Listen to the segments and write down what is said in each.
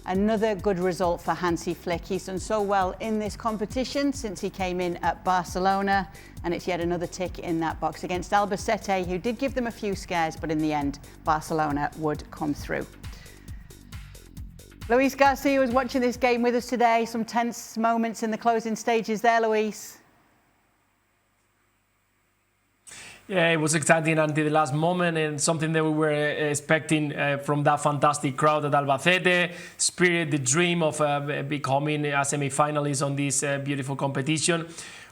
Another good result for Hansi Flick. He's done so well in this competition since he came in at Barcelona, and it's yet another tick in that box against Albacete, who did give them a few scares, but in the end, Barcelona would come through. Luis Garcia was watching this game with us today. Some tense moments in the closing stages there, Luis. Yeah, it was exciting until the last moment, and something that we were expecting from that fantastic crowd at Albacete. Spirit, the dream of becoming a semi-finalist on this beautiful competition.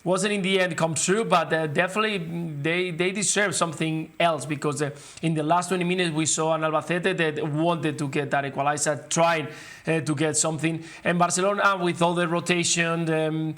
Wasn't in the end come true, but definitely they deserve something else, because in the last 20 minutes we saw an Albacete that wanted to get that equalizer, trying to get something. And Barcelona, with all the rotation,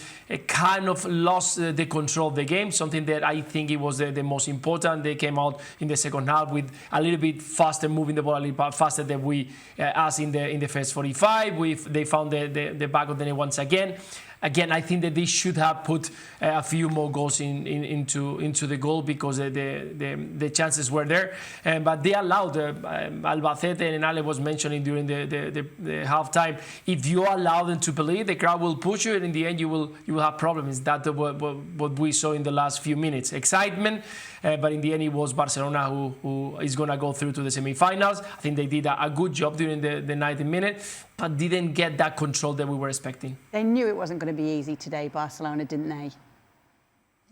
kind of lost the control of the game, something that I think it was the most important. They came out in the second half with a little bit faster, moving the ball a little bit faster than we, us in the first 45. They found the back of the net once again. Again, I think that they should have put a few more goals into the goal, because the chances were there. But they allowed Albacete, and Ale was mentioning during the halftime, if you allow them to believe, the crowd will push you, and in the end you will have problems. That's what we saw in the last few minutes. Excitement, but in the end it was Barcelona who is going to go through to the semi-finals. I think they did a good job during the 90 minutes, but didn't get that control that we were expecting. They knew it wasn't going to be easy today, Barcelona, didn't they?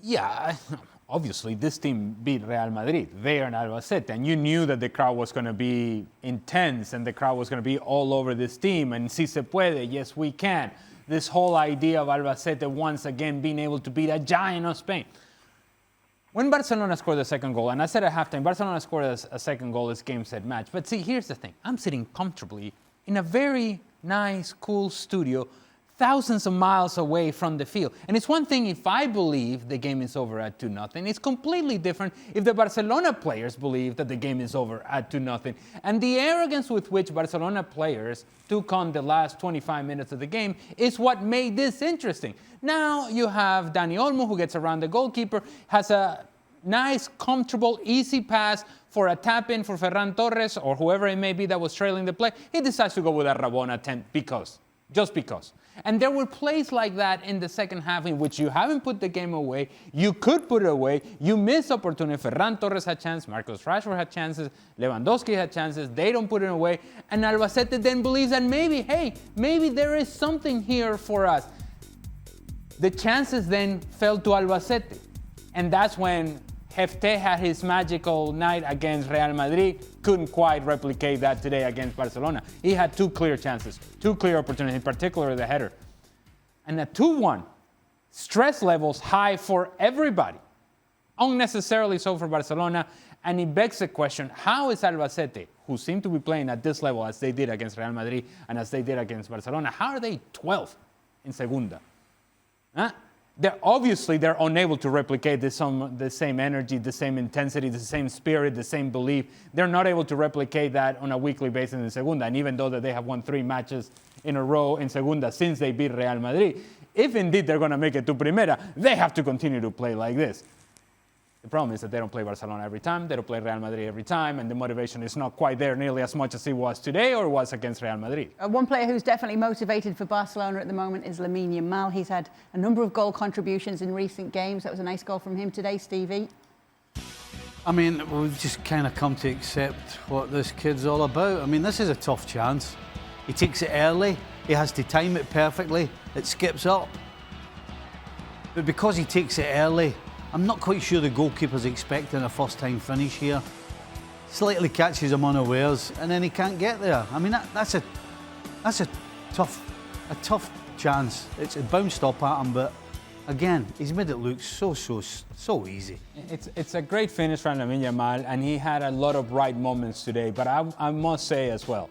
Yeah, obviously this team beat Real Madrid there in Albacete, and you knew that the crowd was going to be intense and the crowd was going to be all over this team. And si se puede, yes we can. This whole idea of Albacete once again being able to beat a giant of Spain. When Barcelona scored the second goal, and I said at halftime, Barcelona scored a second goal, this game said match. But see, here's the thing. I'm sitting comfortably in a very nice, cool studio, thousands of miles away from the field. And it's one thing if I believe the game is over at 2-0. It's completely different if the Barcelona players believe that the game is over at 2-0. And the arrogance with which Barcelona players took on the last 25 minutes of the game is what made this interesting. Now you have Dani Olmo, who gets around the goalkeeper, has a nice, comfortable, easy pass for a tap-in for Ferran Torres or whoever it may be that was trailing the play. He decides to go with a Rabona attempt just because. And there were plays like that in the second half in which you haven't put the game away. You could put it away. You miss opportunity. Ferran Torres had chances. Marcus Rashford had chances. Lewandowski had chances. They don't put it away. And Albacete then believes that maybe there is something here for us. The chances then fell to Albacete. And that's when Hefte had his magical night against Real Madrid. Couldn't quite replicate that today against Barcelona. He had two clear chances, two clear opportunities, in particular the header. And a 2-1, stress levels high for everybody. Unnecessarily so for Barcelona. And it begs the question, how is Albacete, who seem to be playing at this level as they did against Real Madrid and as they did against Barcelona, how are they 12th in Segunda? Huh? They're unable to replicate the same energy, the same intensity, the same spirit, the same belief. They're not able to replicate that on a weekly basis in Segunda. And even though that they have won 3 matches in a row in Segunda since they beat Real Madrid, if indeed they're going to make it to Primera, they have to continue to play like this. The problem is that they don't play Barcelona every time, they don't play Real Madrid every time, and the motivation is not quite there nearly as much as it was today or was against Real Madrid. One player who's definitely motivated for Barcelona at the moment is Lamine Yamal. He's had a number of goal contributions in recent games. That was a nice goal from him today, Stevie. I mean, we've just kind of come to accept what this kid's all about. I mean, this is a tough chance. He takes it early, he has to time it perfectly, it skips up. But because he takes it early, I'm not quite sure the goalkeeper's expecting a first-time finish here. Slightly catches him unawares, and then he can't get there. I mean, that's a tough chance. It's bounced up at him, but again, he's made it look so easy. It's a great finish from Lamine Yamal, and he had a lot of bright moments today. But I must say as well,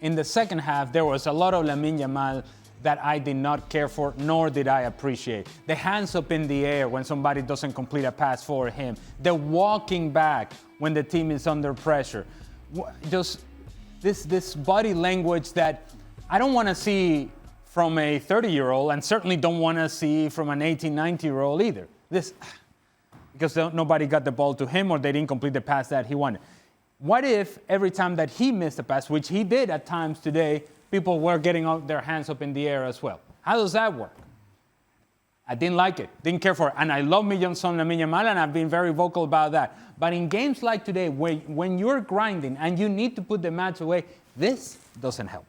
in the second half, there was a lot of Lamine Yamal that I did not care for, nor did I appreciate. The hands up in the air when somebody doesn't complete a pass for him. The walking back when the team is under pressure. Just this body language that I don't want to see from a 30-year-old and certainly don't want to see from an 18, 19-year-old either. Because nobody got the ball to him or they didn't complete the pass that he wanted. What if every time that he missed a pass, which he did at times today, people were getting their hands up in the air as well. How does that work? I didn't like it, didn't care for it. And I love Lamine Yamal, and I've been very vocal about that. But in games like today, when you're grinding and you need to put the match away, this doesn't help.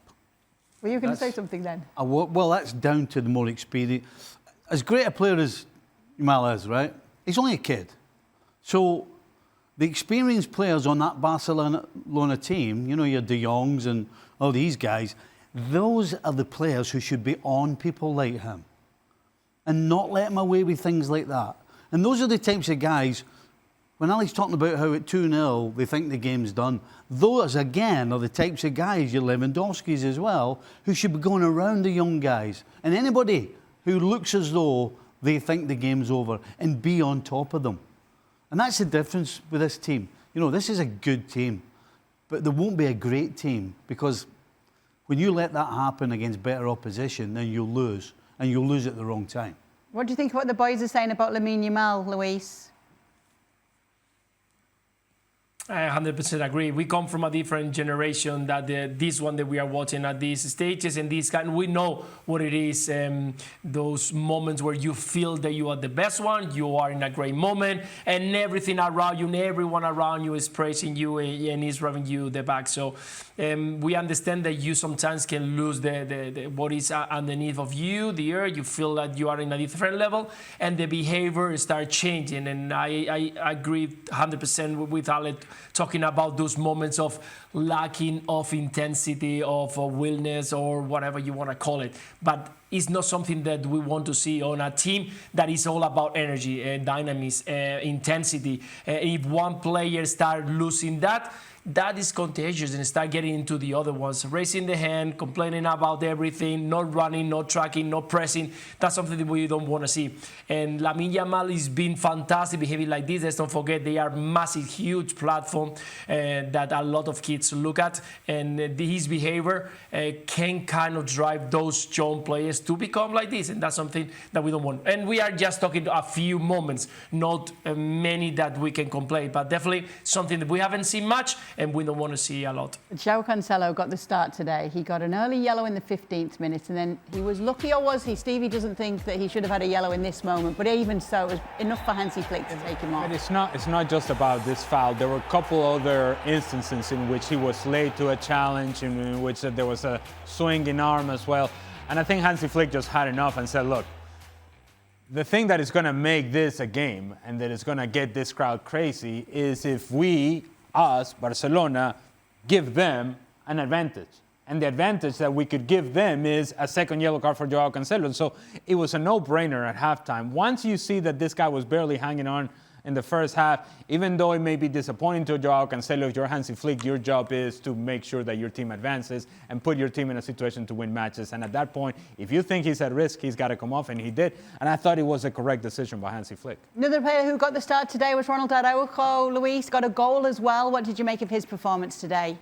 Were you going to say something then? Well, that's down to the more experience. As great a player as Yamal is, right? He's only a kid. So the experienced players on that Barcelona team, you know, your De Jongs and all these guys, those are the players who should be on people like him and not let him away with things like that. And those are the types of guys, when Ali's talking about how at 2-0 they think the game's done, those again are the types of guys, your Lewandowskis as well, who should be going around the young guys. And anybody who looks as though they think the game's over and be on top of them. And that's the difference with this team. You know, this is a good team, but there won't be a great team because when you let that happen against better opposition, then you'll lose, and you'll lose at the wrong time. What do you think of what the boys are saying about Lamine Yamal, Luis? I 100% agree. We come from a different generation that this one that we are watching at these stages and this kind. We know what it is. Those moments where you feel that you are the best one, you are in a great moment, and everything around you and everyone around you is praising you and is rubbing you the back. So we understand that you sometimes can lose the what is underneath of you, the air. You feel that you are in a different level, and the behavior starts changing. And I agree 100% with Ale, talking about those moments of lacking of intensity, of willness, or whatever you want to call it. But it's not something that we want to see on a team that is all about energy, dynamism, intensity. If one player starts losing that, that is contagious and start getting into the other ones. Raising the hand, complaining about everything, not running, not tracking, not pressing. That's something that we don't want to see. And Lamine Yamal is being fantastic behaving like this. Let's don't forget they are massive, huge platform that a lot of kids look at. And his behavior can kind of drive those young players to become like this. And that's something that we don't want. And we are just talking a few moments, not many that we can complain. But definitely something that we haven't seen much, and we don't want to see a lot. João Cancelo got the start today. He got an early yellow in the 15th minute, and then he was lucky, or was he? Stevie doesn't think that he should have had a yellow in this moment, but even so, it was enough for Hansi Flick to take him off. But it's not just about this foul. There were a couple other instances in which he was late to a challenge, in which there was a swinging arm as well. And I think Hansi Flick just had enough and said, look, the thing that is going to make this a game and that is going to get this crowd crazy is if we, us, Barcelona, give them an advantage. And the advantage that we could give them is a second yellow card for João Cancelo. So it was a no-brainer at halftime. Once you see that this guy was barely hanging on in the first half, even though it may be disappointing to João Cancelo, if you're Hansi Flick, your job is to make sure that your team advances and put your team in a situation to win matches. And at that point, if you think he's at risk, he's got to come off, and he did. And I thought it was a correct decision by Hansi Flick. Another player who got the start today was Ronald Araujo. Luis got a goal as well. What did you make of his performance today?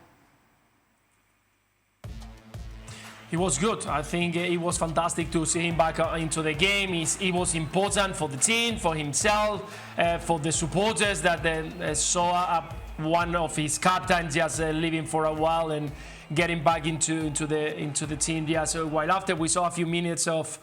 He was good. I think it was fantastic to see him back into the game. It was important for the team, for himself, for the supporters that saw one of his captains just leaving for a while and getting back into the team. Yeah, so while after we saw a few minutes of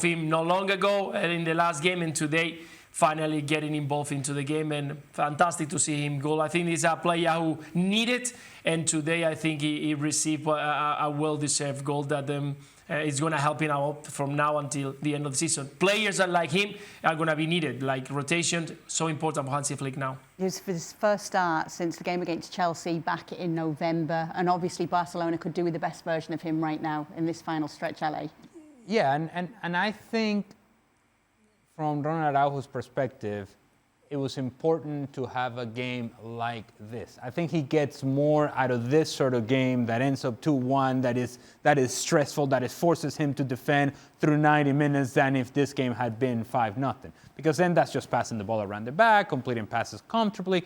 him not long ago in the last game, and today finally getting involved into the game, and fantastic to see him goal. I think he's a player who needed, and today I think he received a well-deserved goal that is going to help him out from now until the end of the season. Players like him are going to be needed, like rotation, so important for Hansi Flick now. It was for his first start since the game against Chelsea back in November, and obviously Barcelona could do with the best version of him right now in this final stretch, Ale. Yeah, and I think from Ronald Araujo's perspective, it was important to have a game like this. I think he gets more out of this sort of game that ends up 2-1, that is stressful, that forces him to defend through 90 minutes than if this game had been 5-0. Because then that's just passing the ball around the back, completing passes comfortably.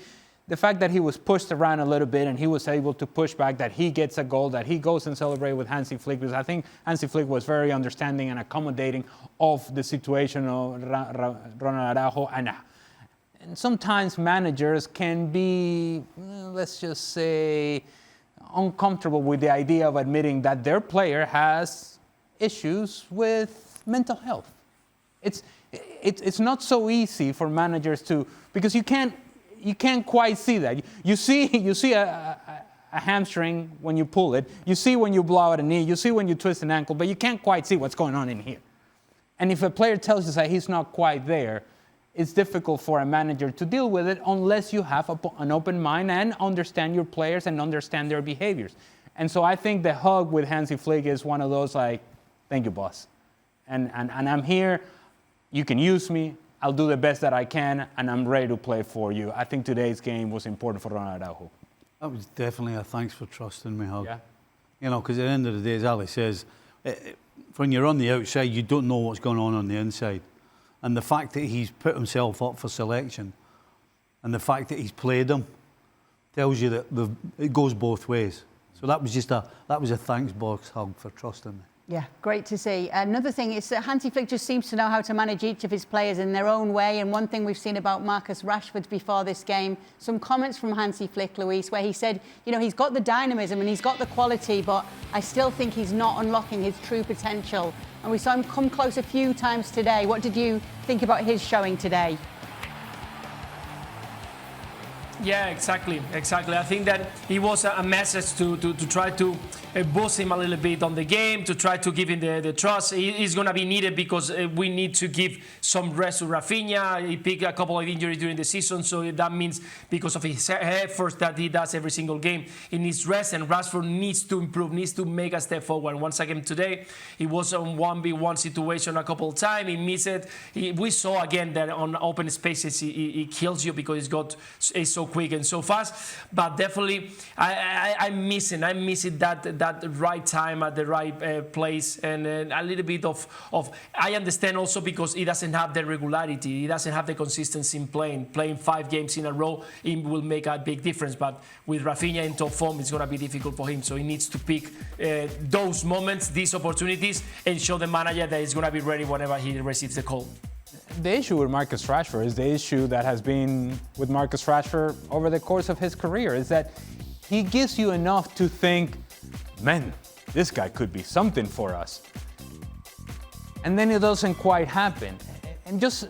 The fact that he was pushed around a little bit and he was able to push back, that he gets a goal, that he goes and celebrates with Hansi Flick, because I think Hansi Flick was very understanding and accommodating of the situation of Ronald Araujo. And sometimes managers can be, let's just say, uncomfortable with the idea of admitting that their player has issues with mental health. It's not so easy for managers to, because you can't quite see that. You see a hamstring when you pull it. You see when you blow out a knee. You see when you twist an ankle, but you can't quite see what's going on in here. And if a player tells you that he's not quite there, it's difficult for a manager to deal with it unless you have an open mind and understand your players and understand their behaviors. And so I think the hug with Hansi Flick is one of those like, thank you, boss. And I'm here. You can use me. I'll do the best that I can, and I'm ready to play for you. I think today's game was important for Ronald Araujo. That was definitely a thanks for trusting me hug. Yeah. You know, because at the end of the day, as Ali says, when you're on the outside, you don't know what's going on the inside. And the fact that he's put himself up for selection and the fact that he's played him tells you that it goes both ways. So that was a thanks box hug for trusting me. Yeah, great to see. Another thing is that Hansi Flick just seems to know how to manage each of his players in their own way. And one thing we've seen about Marcus Rashford before this game, some comments from Hansi Flick, Luis, where he said, you know, he's got the dynamism and he's got the quality, but I still think he's not unlocking his true potential. And we saw him come close a few times today. What did you think about his showing today? Yeah, exactly. I think that it was a message to try to boost him a little bit on the game, to try to give him the trust. It's going to be needed because we need to give some rest to Rafinha. He picked a couple of injuries during the season, so that means because of his efforts that he does every single game, he needs rest, and Rashford needs to improve, needs to make a step forward. Once again today, he was on 1v1 situation a couple of times. He missed it. We saw again that on open spaces he kills you because he's so quick and so fast. But definitely, I'm missing that right time at the right place, and a little bit of. I understand also because he doesn't have the regularity, he doesn't have the consistency in playing 5 games in a row. It will make a big difference. But with Rafinha in top form, it's going to be difficult for him. So he needs to pick those moments, these opportunities, and show the manager that he's going to be ready whenever he receives the call. The issue with Marcus Rashford is the issue that has been with Marcus Rashford over the course of his career, is that he gives you enough to think, man, this guy could be something for us. And then it doesn't quite happen. And just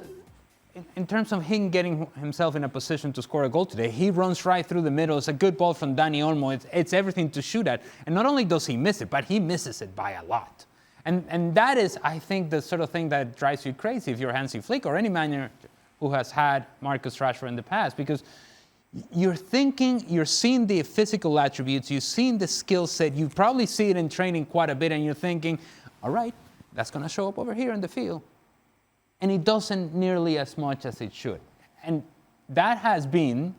in terms of him getting himself in a position to score a goal today, he runs right through the middle. It's a good ball from Dani Olmo. It's everything to shoot at. And not only does he miss it, but he misses it by a lot. And that is, I think, the sort of thing that drives you crazy if you're Hansi Flick or any manager who has had Marcus Rashford in the past, because you're thinking, you're seeing the physical attributes, you've seen the skill set, you probably see it in training quite a bit, and you're thinking, all right, that's going to show up over here in the field. And it doesn't nearly as much as it should. And that has been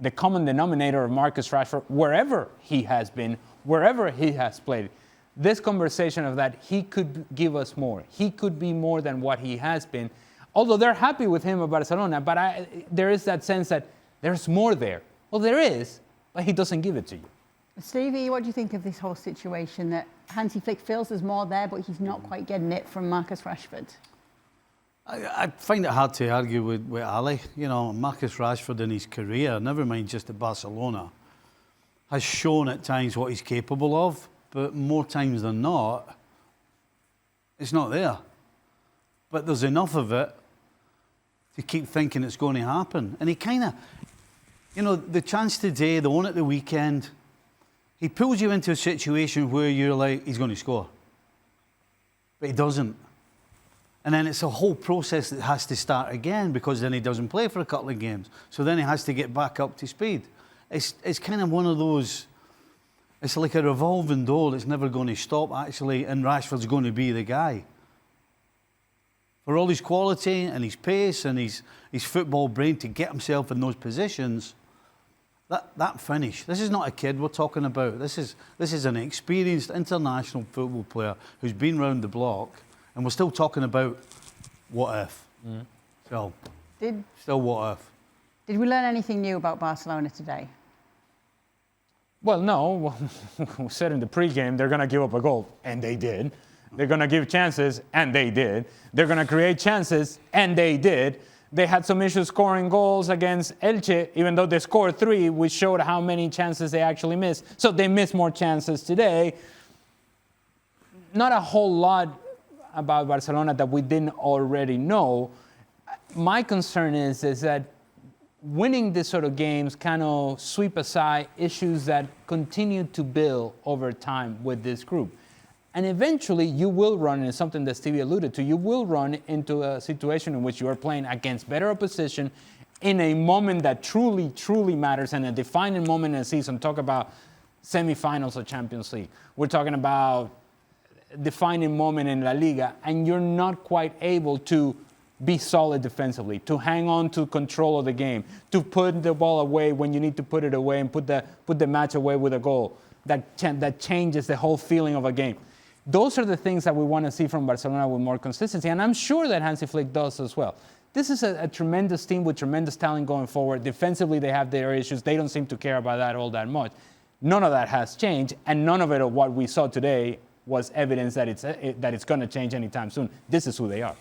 the common denominator of Marcus Rashford wherever he has been, wherever he has played. This conversation of that he could give us more. He could be more than what he has been. Although they're happy with him at Barcelona, but there is that sense that there's more there. Well, there is, but he doesn't give it to you. Stevie, what do you think of this whole situation that Hansi Flick feels there's more there, but he's not quite getting it from Marcus Rashford? I find it hard to argue with Ali. You know, Marcus Rashford in his career, never mind just at Barcelona, has shown at times what he's capable of. But more times than not, it's not there. But there's enough of it to keep thinking it's going to happen. And he kind of, you know, the chance today, the one at the weekend, he pulls you into a situation where you're like, he's going to score. But he doesn't. And then it's a whole process that has to start again, because then he doesn't play for a couple of games. So then he has to get back up to speed. It's kind of one of those... It's like a revolving door that's never going to stop, actually, and Rashford's going to be the guy. For all his quality and his pace and his football brain to get himself in those positions, that finish. This is not a kid we're talking about. This is an experienced international football player who's been round the block, and we're still talking about what if. So, still what if. Did we learn anything new about Barcelona today? Well, no. We said in the pregame they're going to give up a goal, and they did. They're going to give chances, and they did. They're going to create chances, and they did. They had some issues scoring goals against Elche, even though they scored 3, which showed how many chances they actually missed. So they missed more chances today. Not a whole lot about Barcelona that we didn't already know. My concern is that winning this sort of games kind of sweep aside issues that continue to build over time with this group. And eventually you will run into something that Stevie alluded to. You will run into a situation in which you are playing against better opposition in a moment that truly, truly matters and a defining moment in the season. Talk about semifinals of Champions League. We're talking about defining moment in La Liga, and you're not quite able to be solid defensively, to hang on to control of the game, to put the ball away when you need to put it away and put the match away with a goal. That changes the whole feeling of a game. Those are the things that we want to see from Barcelona with more consistency, and I'm sure that Hansi Flick does as well. This is a tremendous team with tremendous talent going forward. Defensively, they have their issues. They don't seem to care about that all that much. None of that has changed, and none of it of what we saw today was evidence that it's going to change anytime soon. This is who they are.